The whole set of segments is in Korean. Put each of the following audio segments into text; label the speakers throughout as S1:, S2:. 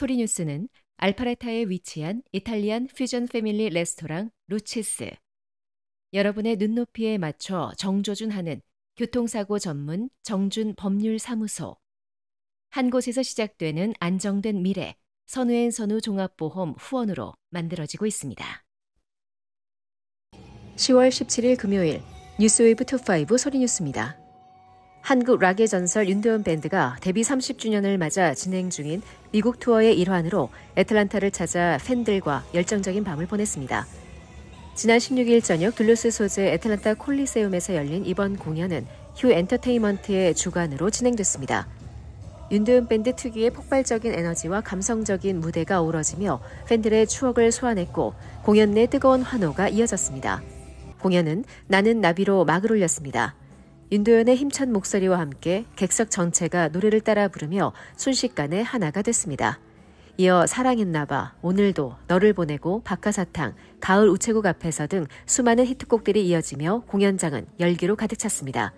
S1: 소리뉴스는 알파레타에 위치한 이탈리안 퓨전 패밀리 레스토랑 루치스, 여러분의 눈높이에 맞춰 정조준하는 교통사고 전문 정준 법률사무소, 한 곳에서 시작되는 안정된 미래 선우앤 선우 종합보험 후원으로 만들어지고 있습니다. 10월 17일 금요일 뉴스웨이브 투5 소리뉴스입니다. 한국 락의 전설 윤도현 밴드가 데뷔 30주년을 맞아 진행 중인 미국 투어의 일환으로 애틀랜타를 찾아 팬들과 열정적인 밤을 보냈습니다. 지난 16일 저녁 둘루스 소재 애틀랜타 콜리세움에서 열린 이번 공연은 휴 엔터테인먼트의 주관으로 진행됐습니다. 윤도현 밴드 특유의 폭발적인 에너지와 감성적인 무대가 어우러지며 팬들의 추억을 소환했고 공연 내 뜨거운 환호가 이어졌습니다. 공연은 나는 나비로 막을 올렸습니다. 윤도현의 힘찬 목소리와 함께 객석 전체가 노래를 따라 부르며 순식간에 하나가 됐습니다. 이어 사랑했나봐, 오늘도, 너를 보내고, 박하사탕, 가을 우체국 앞에서 등 수많은 히트곡들이 이어지며 공연장은 열기로 가득 찼습니다.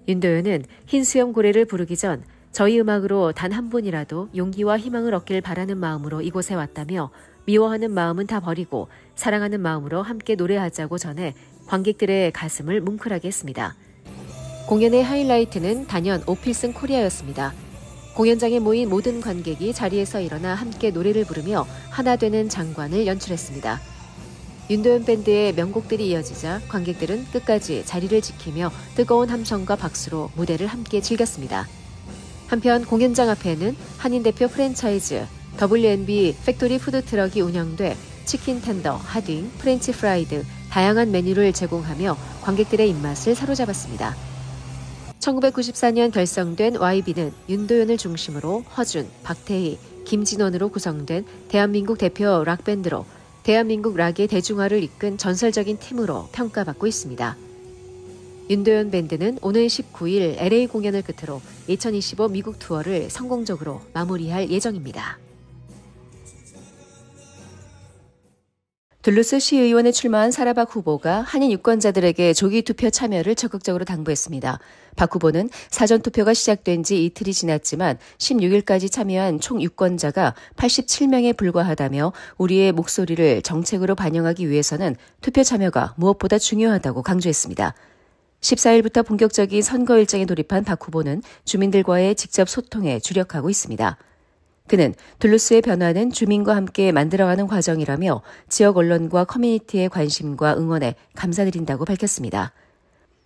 S1: 윤도현은 흰 수염 고래를 부르기 전 저희 음악으로 단 한 분이라도 용기와 희망을 얻길 바라는 마음으로 이곳에 왔다며 미워하는 마음은 다 버리고 사랑하는 마음으로 함께 노래하자고 전해 관객들의 가슴을 뭉클하게 했습니다. 공연의 하이라이트는 단연 오필슨 코리아였습니다. 공연장에 모인 모든 관객이 자리에서 일어나 함께 노래를 부르며 하나 되는 장관을 연출했습니다. 윤도현 밴드의 명곡들이 이어지자 관객들은 끝까지 자리를 지키며 뜨거운 함성과 박수로 무대를 함께 즐겼습니다. 한편 공연장 앞에는 한인 대표 프랜차이즈 W&B 팩토리 푸드트럭이 운영돼 치킨 텐더, 하딩, 프렌치 프라이 등 다양한 메뉴를 제공하며 관객들의 입맛을 사로잡았습니다. 1994년 결성된 YB는 윤도현을 중심으로 허준, 박태희, 김진원으로 구성된 대한민국 대표 락밴드로 대한민국 락의 대중화를 이끈 전설적인 팀으로 평가받고 있습니다. 윤도현 밴드는 오늘 19일 LA 공연을 끝으로 2025 미국 투어를 성공적으로 마무리할 예정입니다. 둘루스 시의원에 출마한 사라박 후보가 한인 유권자들에게 조기 투표 참여를 적극적으로 당부했습니다. 박 후보는 사전투표가 시작된 지 이틀이 지났지만 16일까지 참여한 총 유권자가 87명에 불과하다며 우리의 목소리를 정책으로 반영하기 위해서는 투표 참여가 무엇보다 중요하다고 강조했습니다. 14일부터 본격적인 선거 일정에 돌입한 박 후보는 주민들과의 직접 소통에 주력하고 있습니다. 그는 둘루스의 변화는 주민과 함께 만들어가는 과정이라며 지역 언론과 커뮤니티의 관심과 응원에 감사드린다고 밝혔습니다.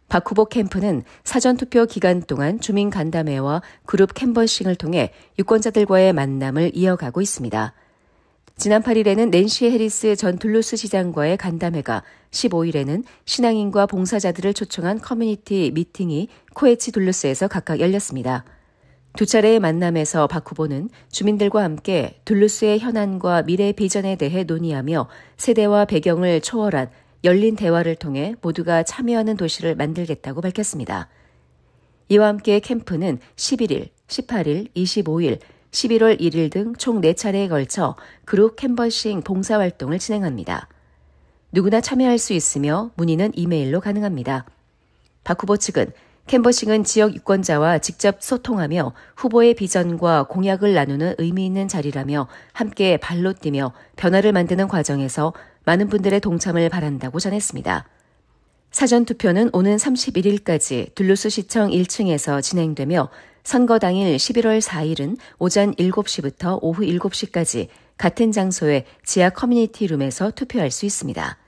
S1: 박 후보 캠프는 사전투표 기간 동안 주민 간담회와 그룹 캔버싱을 통해 유권자들과의 만남을 이어가고 있습니다. 지난 8일에는 낸시 해리스 전 둘루스 시장과의 간담회가, 15일에는 신앙인과 봉사자들을 초청한 커뮤니티 미팅이 코에치 둘루스에서 각각 열렸습니다. 두 차례의 만남에서 박 후보는 주민들과 함께 둘루스의 현안과 미래 비전에 대해 논의하며 세대와 배경을 초월한 열린 대화를 통해 모두가 참여하는 도시를 만들겠다고 밝혔습니다. 이와 함께 캠프는 11일, 18일, 25일, 11월 1일 등 총 4차례에 걸쳐 그룹 캔버싱 봉사활동을 진행합니다. 누구나 참여할 수 있으며 문의는 이메일로 가능합니다. 박 후보 측은 캔버싱은 지역 유권자와 직접 소통하며 후보의 비전과 공약을 나누는 의미 있는 자리라며 함께 발로 뛰며 변화를 만드는 과정에서 많은 분들의 동참을 바란다고 전했습니다. 사전투표는 오는 31일까지 둘루스시청 1층에서 진행되며 선거 당일 11월 4일은 오전 7시부터 오후 7시까지 같은 장소의 지하 커뮤니티 룸에서 투표할 수 있습니다.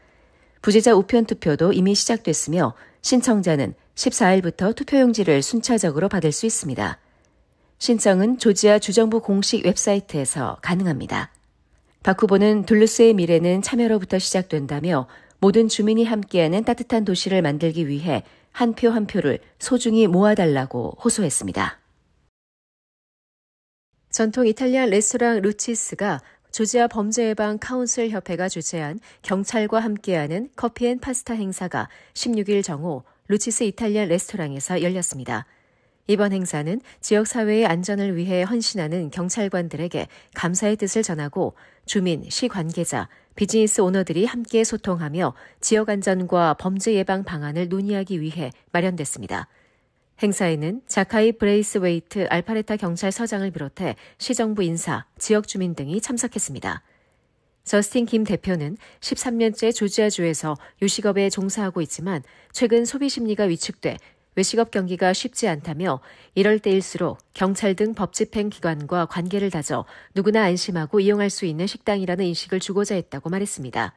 S1: 부재자 우편 투표도 이미 시작됐으며 신청자는 14일부터 투표용지를 순차적으로 받을 수 있습니다. 신청은 조지아 주정부 공식 웹사이트에서 가능합니다. 박 후보는 둘루스의 미래는 참여로부터 시작된다며 모든 주민이 함께하는 따뜻한 도시를 만들기 위해 한 표 한 표를 소중히 모아달라고 호소했습니다. 전통 이탈리안 레스토랑 루치스가 조지아 범죄예방 카운슬 협회가 주최한 경찰과 함께하는 커피앤파스타 행사가 16일 정오 루치스 이탈리안 레스토랑에서 열렸습니다. 이번 행사는 지역사회의 안전을 위해 헌신하는 경찰관들에게 감사의 뜻을 전하고 주민, 시 관계자, 비즈니스 오너들이 함께 소통하며 지역 안전과 범죄 예방 방안을 논의하기 위해 마련됐습니다. 행사에는 자카이 브레이스웨이트 알파레타 경찰서장을 비롯해 시정부 인사, 지역 주민 등이 참석했습니다. 저스틴 김 대표는 13년째 조지아주에서 요식업에 종사하고 있지만 최근 소비 심리가 위축돼 외식업 경기가 쉽지 않다며 이럴 때일수록 경찰 등 법집행기관과 관계를 다져 누구나 안심하고 이용할 수 있는 식당이라는 인식을 주고자 했다고 말했습니다.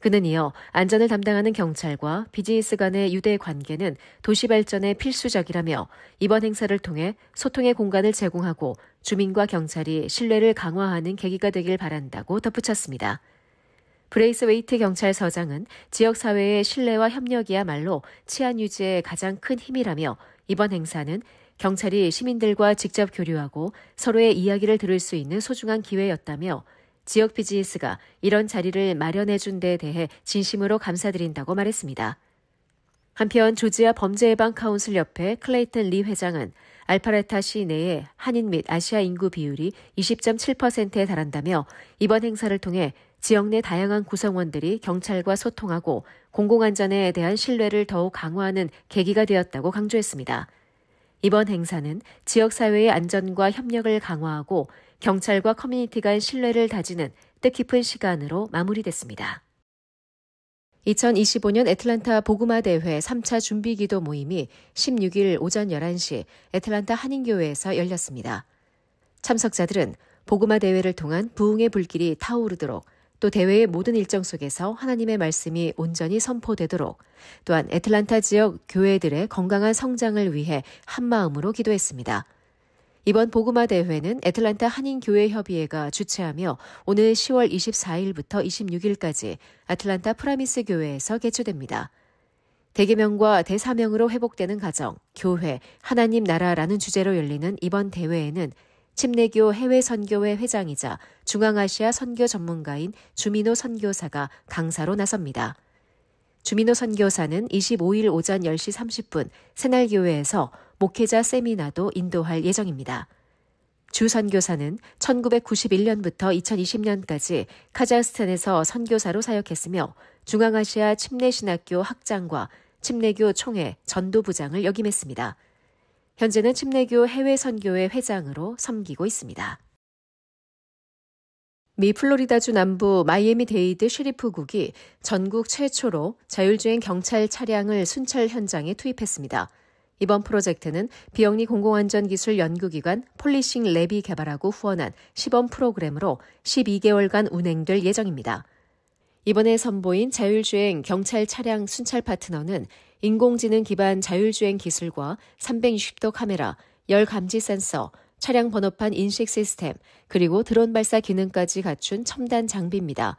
S1: 그는 이어 안전을 담당하는 경찰과 비즈니스 간의 유대 관계는 도시 발전에 필수적이라며 이번 행사를 통해 소통의 공간을 제공하고 주민과 경찰이 신뢰를 강화하는 계기가 되길 바란다고 덧붙였습니다. 브레이스웨이트 경찰서장은 지역사회의 신뢰와 협력이야말로 치안 유지에 가장 큰 힘이라며 이번 행사는 경찰이 시민들과 직접 교류하고 서로의 이야기를 들을 수 있는 소중한 기회였다며 지역 비즈니스가 이런 자리를 마련해준 데에 대해 진심으로 감사드린다고 말했습니다. 한편 조지아 범죄예방카운슬협회 클레이튼 리 회장은 알파레타 시 내의 한인 및 아시아 인구 비율이 20.7%에 달한다며 이번 행사를 통해 지역 내 다양한 구성원들이 경찰과 소통하고 공공안전에 대한 신뢰를 더욱 강화하는 계기가 되었다고 강조했습니다. 이번 행사는 지역사회의 안전과 협력을 강화하고 경찰과 커뮤니티 간 신뢰를 다지는 뜻깊은 시간으로 마무리됐습니다. 2025년 애틀랜타 복음화 대회 3차 준비기도 모임이 16일 오전 11시 애틀랜타 한인교회에서 열렸습니다. 참석자들은 복음화 대회를 통한 부흥의 불길이 타오르도록 또 대회의 모든 일정 속에서 하나님의 말씀이 온전히 선포되도록 또한 애틀랜타 지역 교회들의 건강한 성장을 위해 한마음으로 기도했습니다. 이번 복음화 대회는 애틀랜타 한인교회협의회가 주최하며 오늘 10월 24일부터 26일까지 애틀랜타 프라미스 교회에서 개최됩니다. 대계명과 대사명으로 회복되는 가정, 교회, 하나님 나라라는 주제로 열리는 이번 대회에는 침례교 해외선교회 회장이자 중앙아시아 선교 전문가인 주민호 선교사가 강사로 나섭니다. 주민호 선교사는 25일 오전 10시 30분 새날교회에서 목회자 세미나도 인도할 예정입니다. 주 선교사는 1991년부터 2020년까지 카자흐스탄에서 선교사로 사역했으며 중앙아시아 침례신학교 학장과 침례교 총회 전도부장을 역임했습니다. 현재는 침례교 해외선교회 회장으로 섬기고 있습니다. 미 플로리다주 남부 마이애미데이드 셰리프국이 전국 최초로 자율주행 경찰 차량을 순찰 현장에 투입했습니다. 이번 프로젝트는 비영리 공공안전기술 연구기관 폴리싱 랩이 개발하고 후원한 시범 프로그램으로 12개월간 운행될 예정입니다. 이번에 선보인 자율주행 경찰 차량 순찰 파트너는 인공지능 기반 자율주행 기술과 360도 카메라, 열 감지 센서, 차량 번호판 인식 시스템, 그리고 드론 발사 기능까지 갖춘 첨단 장비입니다.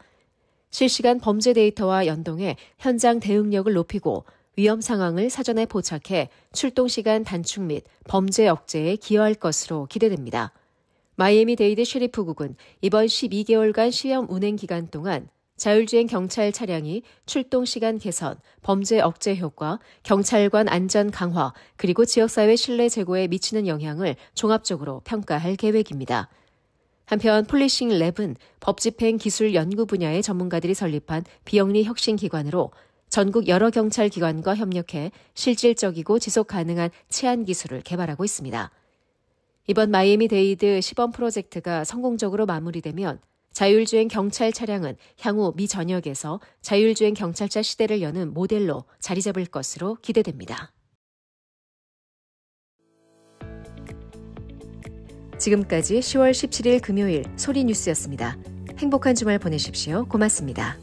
S1: 실시간 범죄 데이터와 연동해 현장 대응력을 높이고 위험 상황을 사전에 포착해 출동 시간 단축 및 범죄 억제에 기여할 것으로 기대됩니다. 마이애미데이드 셰리프국은 이번 12개월간 시험 운행 기간 동안 자율주행 경찰 차량이 출동 시간 개선, 범죄 억제 효과, 경찰관 안전 강화, 그리고 지역사회 신뢰 제고에 미치는 영향을 종합적으로 평가할 계획입니다. 한편 폴리싱 랩은 법집행 기술 연구 분야의 전문가들이 설립한 비영리 혁신기관으로 전국 여러 경찰 기관과 협력해 실질적이고 지속 가능한 치안 기술을 개발하고 있습니다. 이번 마이애미데이드 시범 프로젝트가 성공적으로 마무리되면 자율주행 경찰 차량은 향후 미 전역에서 자율주행 경찰차 시대를 여는 모델로 자리 잡을 것으로 기대됩니다. 지금까지 10월 17일 금요일 소리뉴스였습니다. 행복한 주말 보내십시오. 고맙습니다.